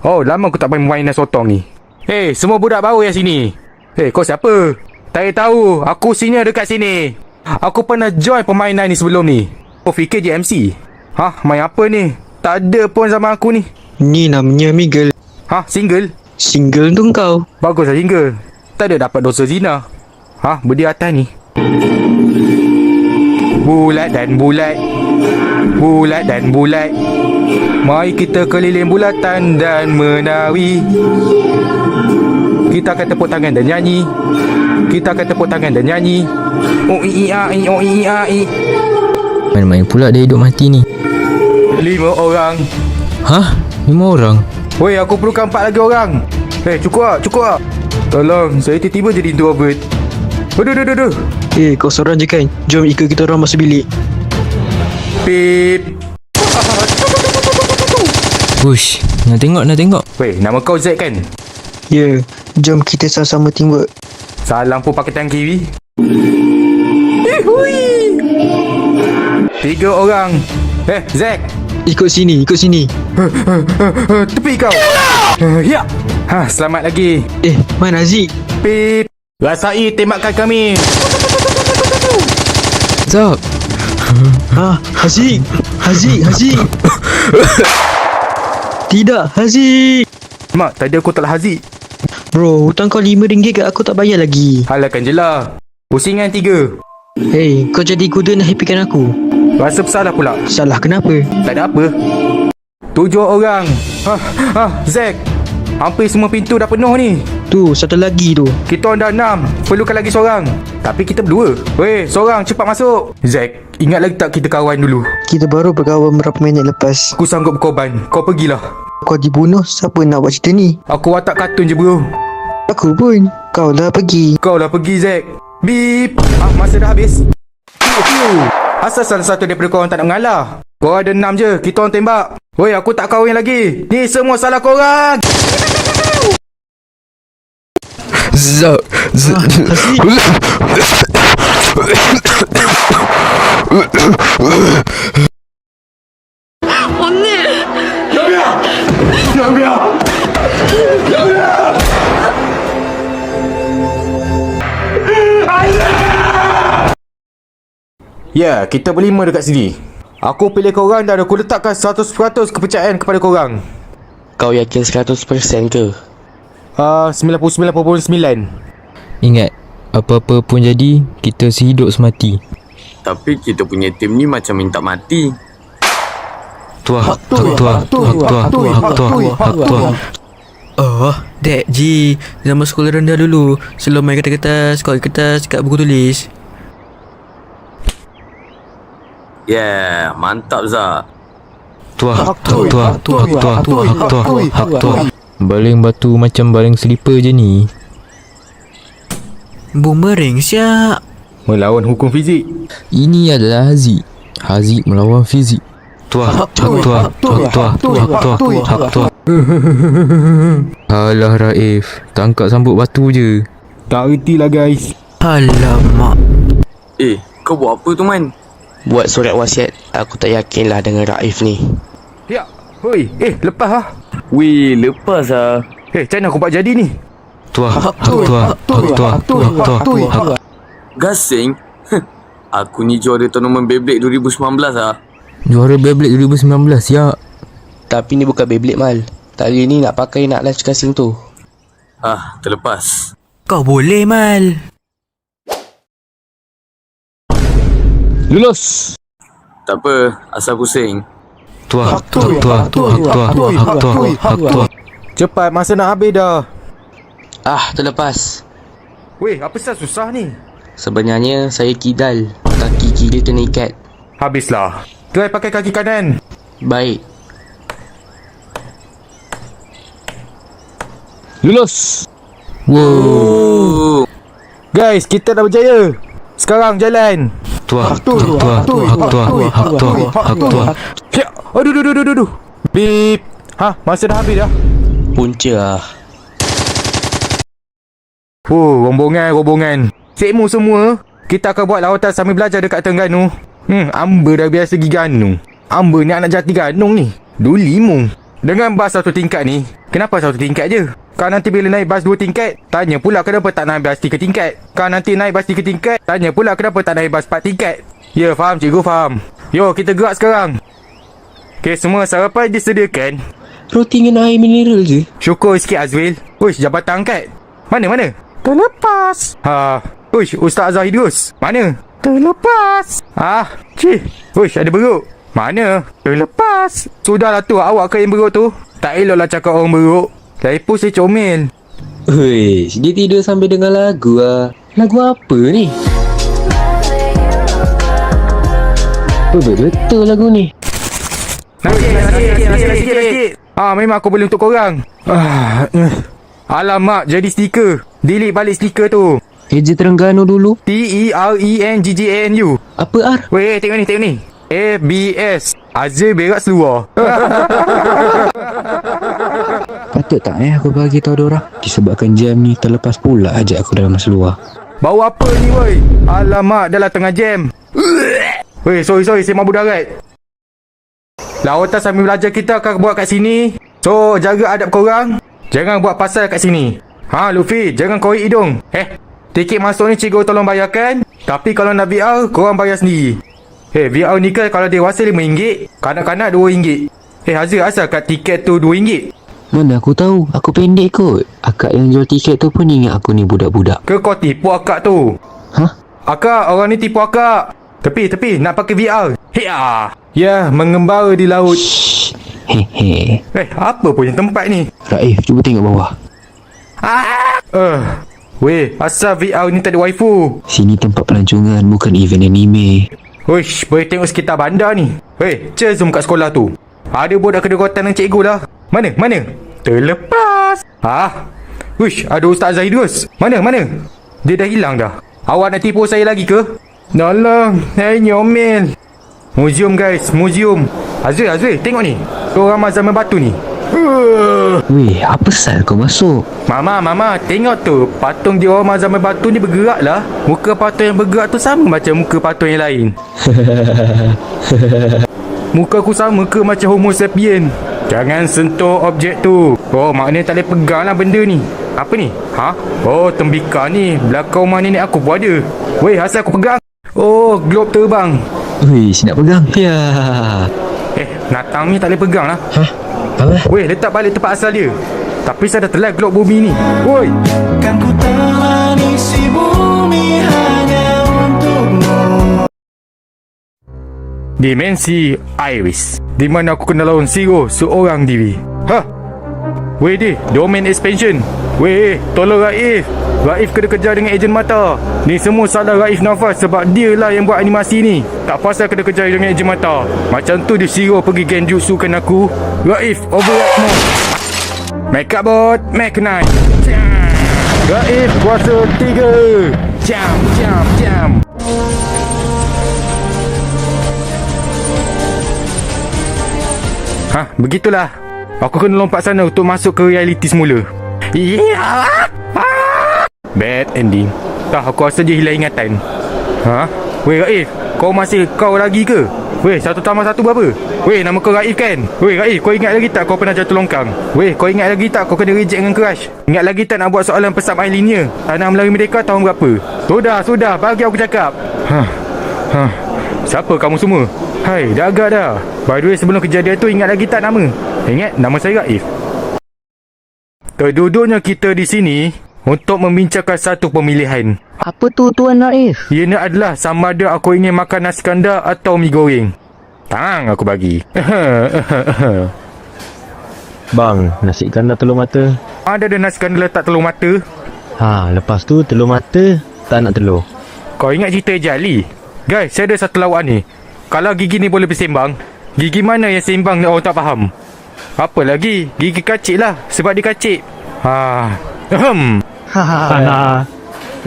Oh, lama aku tak main permainan sotong ni. Hei, semua budak baru yang sini. Hei, kau siapa? Tak tahu, aku senior dekat sini. Aku pernah join permainan ni sebelum ni. Kau fikir je MC? Hah, main apa ni? Tak ada pun zaman aku ni. Ni namanya Miguel. Hah, single? Single tu kau. Baguslah single. Tak ada dapat dosa zina. Hah, berdiri atas ni. Bulat dan bulat. Bulat dan bulat. Mari kita keliling bulatan dan menari. Kita akan tepuk tangan dan nyanyi. Kita akan tepuk tangan dan nyanyi. Oh i a i oh i a i. Main-main pula dia hidup mati ni. 5 orang. Hah? 5 orang? Woi, aku perlukan 4 lagi orang. Cukup tak? Tolong, saya tiba-tiba jadi introvert. Aduh. Kau seorang je kan? Jom ikut kita orang masuk bilik. Pip. Push. Nak tengok. Weh, nama kau Zack kan? Ya, jom kita sama-sama teamwork. Salam pun pakai tangan kiri. 3 orang. Zack. Ikut sini. Tepi kau. Ya. Selamat lagi. Mana Haziq? Pip. Rasai tembakan kami. Zab. Haziq. Tidak, Haziq. Mak, tadi aku telah Haziq. Bro, hutang kau RM5 kat aku tak bayar lagi. Halakan je lah. Pusingan 3. Kau jadi kuda nak happykan aku. Rasa bersalah pula. Salah kenapa? Tak ada apa. 7 orang. Zack. Hampir semua pintu dah penuh ni. Tu, satu lagi tu. Kita orang dah 6. Perlukan lagi seorang. Tapi kita berdua. Weh, seorang cepat masuk. Zack, ingat lagi tak kita kawan dulu? Kita baru berkawan berapa minit lepas. Aku sanggup berkorban. Kau pergilah. Kau dibunuh, siapa nak buat cerita ni? Aku watak kartun je bro. Aku pun. Kau lah pergi. Kau lah pergi Zack. Beep. Masa dah habis. Asal salah satu daripada korang tak nak mengalah? Korang ada 6 je. Kita orang tembak. Woi, aku tak kahwin lagi. Ni semua salah korang. Zab. Ya, kita berlima dekat sini. Aku pilih korang dan aku letakkan 100% kepercayaan kepada korang. Kau yakin 100% ke? 99.9. Ingat, apa-apa pun jadi, kita sehidup semati. Tapi kita punya tim ni macam minta mati. Hak tua. Oh, Dek Ji, zaman sekolah rendah dulu, selalu main kertas-kertas, kau kertas kat buku tulis. Yeah, mantap Zah. Hak tua. Baling batu macam baling selipar je ni. Boomerang siap. Melawan hukum fizik. Ini adalah Haziq melawan fizik. Hak tua. Alah Raif, tangkap sambut batu je. Tak erti lah guys. Alamak. Kau buat apa tu man? Buat surat wasiat. Aku tak yakinlah dengan Raif ni. Ya. Hoi, lepas lah. Weh, lepas lah. Macam mana aku buat jadi ni? Hak tua. Gasing? Aku ni juara tournament Beyblade 2019 lah. Juara Beyblade 2019 ya. Tapi ni bukan Beyblade Mal. Tali ni nak pakai nak live casing tu. Terlepas. Kau boleh Mal. Lulus. Tak apa, asal pusing. Hak tua. Cepat, masa nak habis dah. Terlepas. Weh, apa sah susah ni? Sebenarnya saya kidal. Kaki kiri kena ikat. Habislah. Try pakai kaki kanan. Baik. Lulus. Wow. Guys, kita dah berjaya. Sekarang jalan. Hak tua. Ya. Aduh. Beep. Masa dah habis dah. Punca lah. Rombongan. Sekmu semua, kita akan buat lawatan sambil belajar dekat Terengganu. Amba dah biasa pergi Ganu. Amba ni anak jati Ganong ni. Duli mu. Dengan bas satu tingkat ni, Kenapa satu tingkat je? Kau nanti bila naik bas 2 tingkat, tanya pula kenapa tak naik bas 3 tingkat. Kau nanti naik bas 3 tingkat, tanya pula kenapa tak naik bas 4 tingkat. Ya, faham cikgu, faham. Yo, kita gerak sekarang. Okay, semua sarapan disediakan. Roti dengan air mineral je. Syukur sikit Azwil. Uish, jabatan angkat. Mana? Terlepas. Uish, Ustaz Zahidus. Mana? Terlepas. Cih. Uish, ada beruk. Mana? Terlepas. Sudahlah tu, awak ke yang beruk tu? Tak eloklah cakap orang beruk. Lagi saya comel. Weh, dia tidur sambil dengar lagu ah. Lagu apa ni? Betul lagu ni. Sikit. Memang aku boleh untuk korang. Alamak, jadi stiker. Delete balik stiker tu. Eja Terengganu dulu. TERENGGANU. Apa R? Weh, tengok ni. ABS. Azir berak seluar. Patut tak aku bagi tahu diorang. Disebabkan jam ni terlepas pula ajak aku dalam masa luar. Bau apa ni woi? Alamak, dah lah tengah jam. Weh, sorry, saya mabuk darat. Lawatan sambil belajar kita akan buat kat sini. So, jaga adab korang. Jangan buat pasal kat sini. Luffy, jangan korek hidung. Tiket masuk ni cikgu tolong bayarkan. Tapi kalau nak VR, korang bayar sendiri. VR ni kan kalau dewasa RM5, kanak-kanak RM2. Hazir, asal kat tiket tu RM2? Mana aku tahu, aku pendek kot. Akak yang jual tiket tu pun ingat aku ni budak-budak. Ke kau tipu akak tu? Akak, orang ni tipu akak. Tepi, nak pakai VR. Ya, mengembara di laut. Hehe. Apa punya tempat ni? Raif, cuba tengok bawah. Weh, asal VR ni tak ada waifu? Sini tempat pelancongan, bukan event anime. Wish, boleh tengok sekitar bandar ni. Zoom kat sekolah tu. Ada budak kedekatan dengan cikgu lah. Mana? Terlepas. Wish, ada Ustaz Zahidus. Mana? Dia dah hilang dah. Awak nak tipu saya lagi ke? Tolong, saya nyomel. Museum guys, museum. Azri, tengok ni. Orang zaman batu ni. Weh, apa sal kau masuk? Mama, tengok tu. Patung diorama zaman batu ni bergerak lah. Muka patung yang bergerak tu sama macam muka patung yang lain. Muka aku sama ke macam homo sapien? Jangan sentuh objek tu. Maknanya tak boleh pegang lah benda ni. Apa ni? Tembikar ni. Belakang rumah nenek aku pun ada. Weh, asal aku pegang? Globe terbang. Weh, nak pegang? Ya. Natang ni tak boleh pegang lah. Apa? Weh, letak balik tempat asal dia. Tapi saya dah telan globe bumi ni. Woi. Kan ku telan isi bumi hanya untukmu. Dimensi Iris, di mana aku kena lawan Zero seorang diri. Weh dia, domain expansion. Weh, tolong Raif. Raif kena kejar dengan ejen mata. Ni semua salah Raif Nafas sebab dia lah yang buat animasi ni. Tak pasal kena kejar dengan ejen mata. Macam tu dia Zero pergi genjutsu kan aku. Raif, override mode. Makeup bot, mechanite. Raif, kuasa 3. Jam. Begitulah. Aku kena lompat sana untuk masuk ke realiti semula. Bad ending. Aku rasa dia hilang ingatan. Weh Raif, kau lagi ke? Weh, 1 tambah 1 berapa? Weh, nama kau Raif kan? Weh Raif, kau ingat lagi tak kau pernah jatuh longkang? Weh, kau ingat lagi tak kau kena reject dengan crush? Ingat lagi tak nak buat soalan pesam air linear Tanah Melayu Merdeka tahun berapa? Sudah, bagi aku cakap. Siapa kamu semua? Hai, dah agak dah. By the way, sebelum kejadian tu ingat lagi tak nama? Ingat, nama saya Raif. Terduduknya kita di sini untuk membincangkan satu pemilihan. Apa tu Tuan Raif? Ianya adalah sama ada aku ingin makan nasi kandar atau mi goreng. Tang aku bagi. Bang, nasi kandar telur mata. Ada nasi kandar letak telur mata. Lepas tu telur mata tak nak telur. Kau ingat cerita Jali? Guys, saya ada satu lawak ni. Kalau gigi ni boleh bersembang, gigi mana yang sembang ni orang tak faham? Apa lagi? Gigi kacik lah. Sebab dia kacik.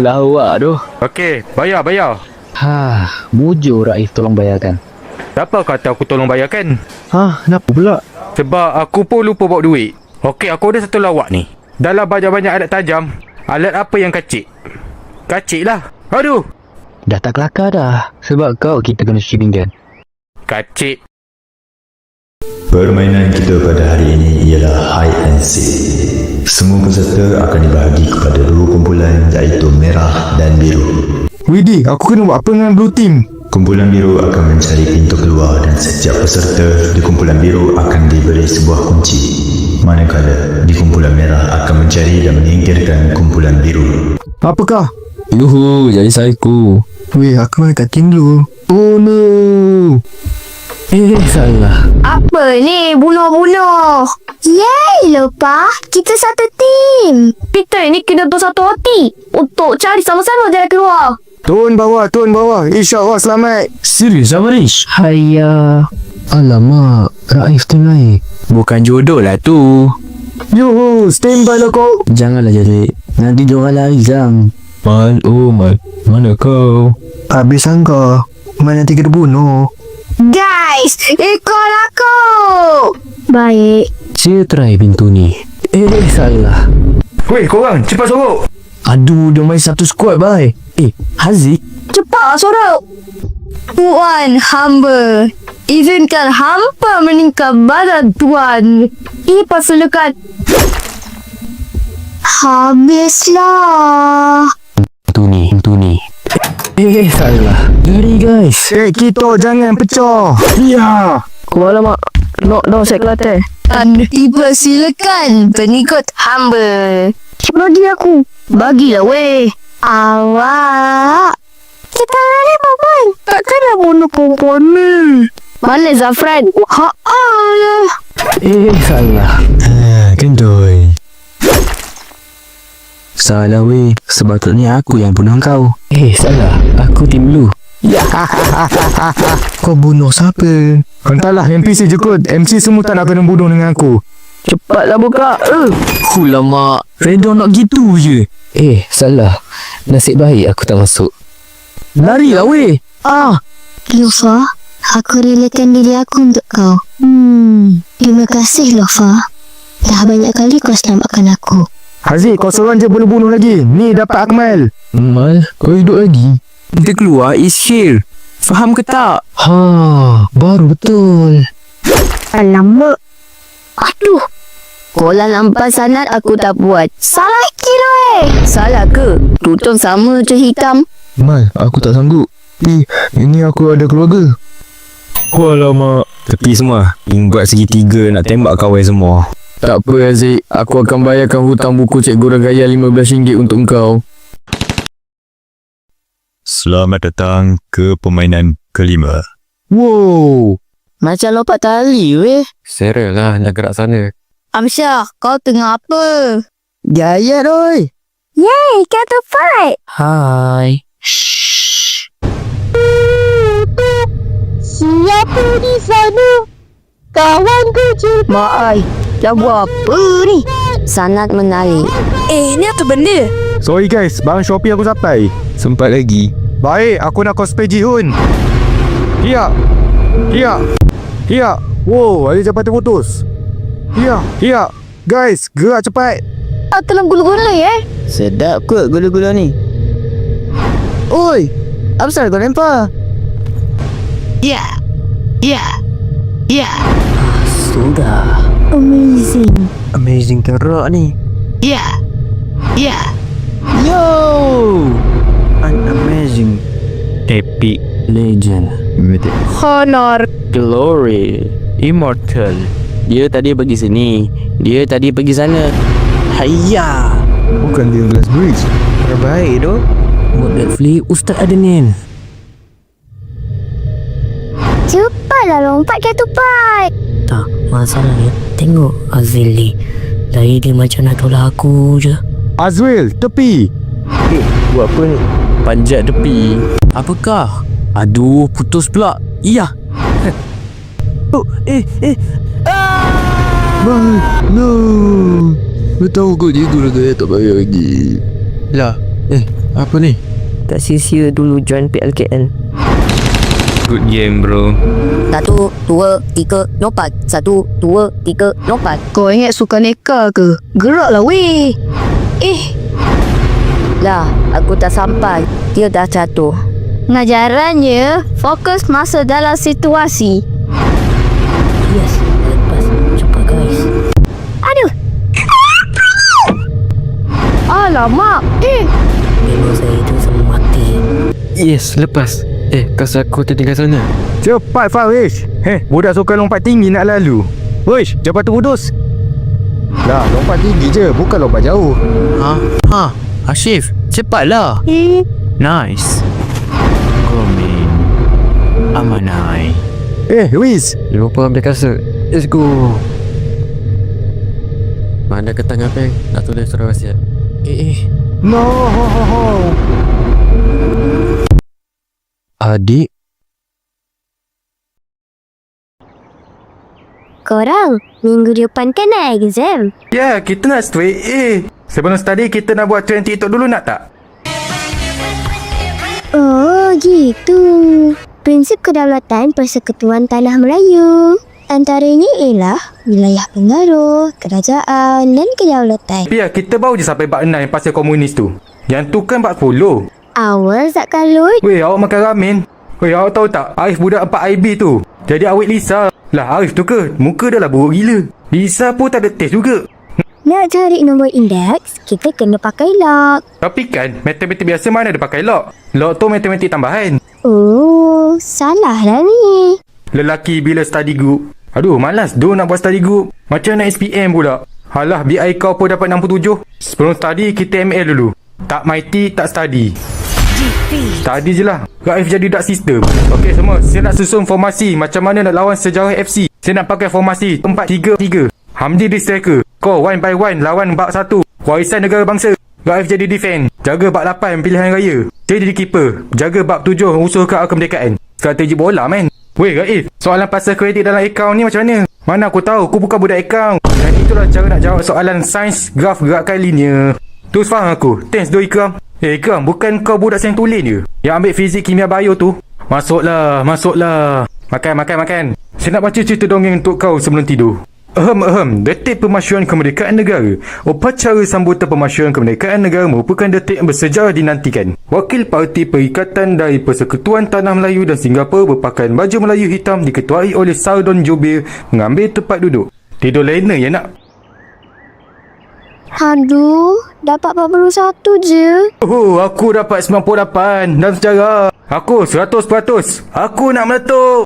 Lawak tu. Okey, bayar. Mujur Raif tolong bayarkan. Siapa kata aku tolong bayarkan? Kenapa pula? Sebab aku pun lupa bawa duit. Okey, aku ada satu lawak ni. Dalam banyak-banyak alat tajam, alat apa yang kacik? Kacik lah. Aduh. Dah tak kelakar dah. Sebab kau kita kena streaming kan. Kacik. Permainan kita pada hari ini ialah hide and seek. Semua peserta akan dibahagi kepada 2 kumpulan iaitu merah dan biru. Widih, aku kena buat apa dengan blue team? Kumpulan biru akan mencari pintu keluar dan setiap peserta di kumpulan biru akan diberi sebuah kunci. Manakala di kumpulan merah akan mencari dan menyingkirkan kumpulan biru. Apakah? Yuhu, jadi psycho. Weh, aku main kat team dulu. Oh no. Salah. Apa ni? Bunuh-bunuh. Yeay, lepas kita satu tim. Kita ini kena bersatu hati untuk cari sama-sama jalan keluar. Turun bawah. InsyaAllah selamat. Serius Abarish? Hayya. Alamak, Raif tim lain. Bukan jodoh lah tu. Yuhu, standby lah kau. Janganlah jadi. Nanti diorang lari Zam. Mal, oh Mal. Mana kau? Habis sangka. Mal nanti kena bunuh. Guys, ikut aku. Baik. Saya try pintu ni. Salah. Weh, korang, cepat sorok. Aduh, dia main satu squad, bye. Haziq. Cepat sorok. Tuan hamba, izinkan hamba meningkat badan Tuan. Pasukan. Habislah. Pintu ni. Salah. Lari guys. Kita jangan pecah. Ya. Alamak. No, saya kelate. Dipersilakan pengikut hamba. Bagi aku. Bagilah weh. Awak. Kita lari perempuan. Takkanlah bunuh perempuan ni. Mana Zafran? Salah. Kendoi. Salah weh. Sepatutnya aku yang bunuh kau. Salah. Aku tim lu. Kau bunuh siapa? Entahlah, NPC je kot. MC semua tak nak kena bunuh dengan aku. Cepatlah buka. Lama. Redon nak gitu je. Salah. Nasib baik aku tak masuk. Larilah weh. Lofa, aku relakan diri aku untuk kau. Terima kasih Lofa. Dah banyak kali kau selamatkan aku. Haziq, kau seorang je bunuh-bunuh lagi. Ni dapat Akmal. Mal, kau hidup lagi? Kita keluar is share. Faham ke tak? Baru betul. Alamak. Aduh. Kola lampas sanat aku tak buat. Salah kira Salah ke? Tutun sama je hitam. Mal, aku tak sanggup. Ini aku ada keluarga. Alamak. Tepi semua. Buat segitiga nak tembak kawan semua. Tak apa Aziz, aku akan bayarkan hutang buku Cikgu Ragaya RM15 untuk kau. Selamat datang ke permainan kelima. Wow. Macam lompat tali weh. Sera lah nak gerak sana. Amsyah, kau tengah apa? Jaya Roy. Yay, kata fight. Hai. Siapa di sana? Kawan kecil. Mak ai, dah buat apa ni? Sangat menarik. Ni apa benda? Sorry guys, barang Shopee aku sampai. Sempat lagi. Baik, aku nak cosplay Ji-Hoon. Hiya. Wow, ada jambatan putus. Hiya. Guys, gerak cepat. Telah gula-gula Sedap kot gula-gula ni. Oi, apa salah kau lempar? Ya. Sudah. Amazing kerak ni. Ya. Yo! Amazing. Epic. Legend. Honor. Glory. Immortal. Dia tadi pergi sini. Dia tadi pergi sana. Hayya. Bukan dia Glass Bridge. Terbaik tu. Buat Netflix Ustaz Adenin. Cepatlah lompat ke tupai. Tak, masalahnya tengok Azil ni. Lari dia macam nak tolak aku je. Azwil, tepi. Buat apa ni? Panjat tepi. Apakah? Aduh, putus pula. Iya. No. Lu tahu kot Cikgu Ragaya tak bayar lagi. Lah. Apa ni? Tak sia-sia dulu join PLKN. Good game bro. 1, 2, 3, lompat. 1, 2, 3, lompat. Kau ingat suka neka ke? Geraklah weh. Lah, aku tak sampai. Dia dah jatuh. Ngajarannya fokus masa dalam situasi. Yes, Alamak. Memang saya itu sama mati. Yes, lepas. Kas aku tertinggal sana. Cepat Farish. Budak suka lompat tinggi nak lalu. Wish, cepat terpudus. Lah, lompat tinggi je, bukan lompat jauh. Ashif, cepatlah. Nice. Komen. Amanai. Wiz. Lupa ambil kasut. Let's go. Mana ketang apa yang nak tulis surat wasiat? No. Adik. Korang, minggu depan kan nak exam? Ya, kita nak straight A. Sebelum study, kita nak buat trend TikTok dulu nak tak? Oh, gitu. Prinsip kedaulatan Persekutuan Tanah Melayu. Antaranya ialah wilayah pengaruh, kerajaan dan kedaulatan. Ya, kita baru je sampai bab 9 pasal komunis tu. Yang tu kan bab 10. Awal tak kalut. Weh, awak makan ramen. Weh, awak tahu tak? Arif budak 4 IB tu. Jadi awet Lisa. Lah, Arif tu ke? Muka dah lah buruk gila. Lisa pun tak ada test juga. Nak cari nombor indeks, kita kena pakai lock. Tapi kan, matematik biasa mana ada pakai lock? Lock tu matematik tambahan. Oh, salah lah ni. Lelaki bila study group. Aduh, malas doh nak buat study group. Macam nak SPM pula. Halah, BI kau pun dapat 67. Sebelum study, kita ML dulu. Tak mighty, tak study. Study je lah. Raif jadi dark system. Okey semua, saya nak susun formasi macam mana nak lawan Sejarah FC. Saya nak pakai formasi 4-3-3. Hamdi di striker. Kau 1 by 1 lawan bak 1. Warisan negara bangsa. Raif jadi defend. Jaga bak 8 pilihan raya. Saya jadi keeper. Jaga bak 7 usulkan kemerdekaan. Strategi bola man. Weh Raif, soalan pasal kredit dalam akaun ni macam mana? Mana aku tahu, aku bukan budak akaun. Dan itulah cara nak jawab soalan sains graf gerakan linear. Terus faham aku. Thanks do Ikram. Ikram, bukan kau budak sains tulen je yang ambil fizik, kimia, bio tu? Masuklah. Makan. Saya nak baca cerita dongeng untuk kau sebelum tidur. Detik Pemasyuran Kemerdekaan Negara. Upacara sambutan Pemasyuran Kemerdekaan Negara merupakan detik yang bersejarah dinantikan. Wakil Parti Perikatan dari Persekutuan Tanah Melayu dan Singapura berpakaian baju Melayu hitam diketuai oleh Sardon Jubir mengambil tempat duduk. Tidur lena ya nak? Aduh, dapat 41 je. Aku dapat 98 dalam sejarah. Aku 100%. Aku nak meletup.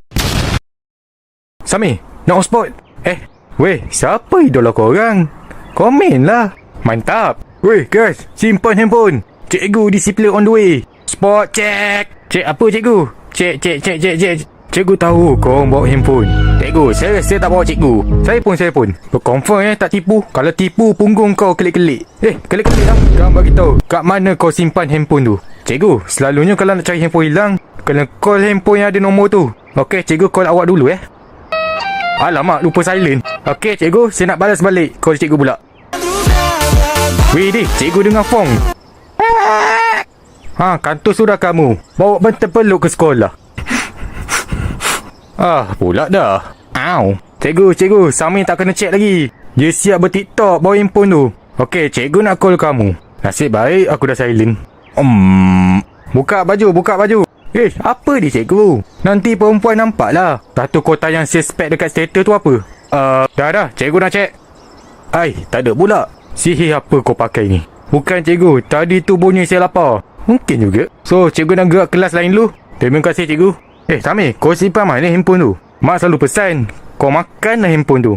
Sami, nak on spot? Weh, siapa idola korang? Komen lah. Mantap. Weh guys, simpan handphone. Cikgu disiplin on the way. Spot check. Cek apa cikgu? Cek. Cikgu tahu korang bawa handphone. Cikgu, saya tak bawa cikgu. Saya pun. Confirm tak tipu. Kalau tipu, punggung kau kelik-kelik. Kelik-kelik lah. Kau bagi tahu kat mana kau simpan handphone tu. Cikgu, selalunya kalau nak cari handphone hilang, kena call handphone yang ada nombor tu. Okey, cikgu call awak dulu Alamak, lupa silent. Okey, cikgu, saya nak balas balik call cikgu pula. Weh, cikgu dengar phone. Kantor sudah kamu. Bawa bantal peluk ke sekolah. Pula dah. Cikgu, Sami tak kena check lagi. Dia siap ber-TikTok bawa handphone tu. Okey, cikgu nak call kamu. Nasib baik aku dah silent. Buka baju. Apa ni cikgu? Nanti perempuan nampak lah. Satu kota yang suspek dekat status tu apa? Dah, cikgu nak check. Tak ada pula. Sihir apa kau pakai ni? Bukan cikgu, tadi tu bunyi saya lapar. Mungkin juga. So, cikgu nak gerak kelas lain dulu. Terima kasih cikgu. Sami, kau simpan mana handphone tu? Mak selalu pesan kau makan lah handphone tu.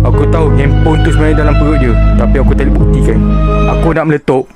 Aku tahu handphone tu sebenarnya dalam perut je, tapi aku tak boleh buktikan. Aku nak meletup.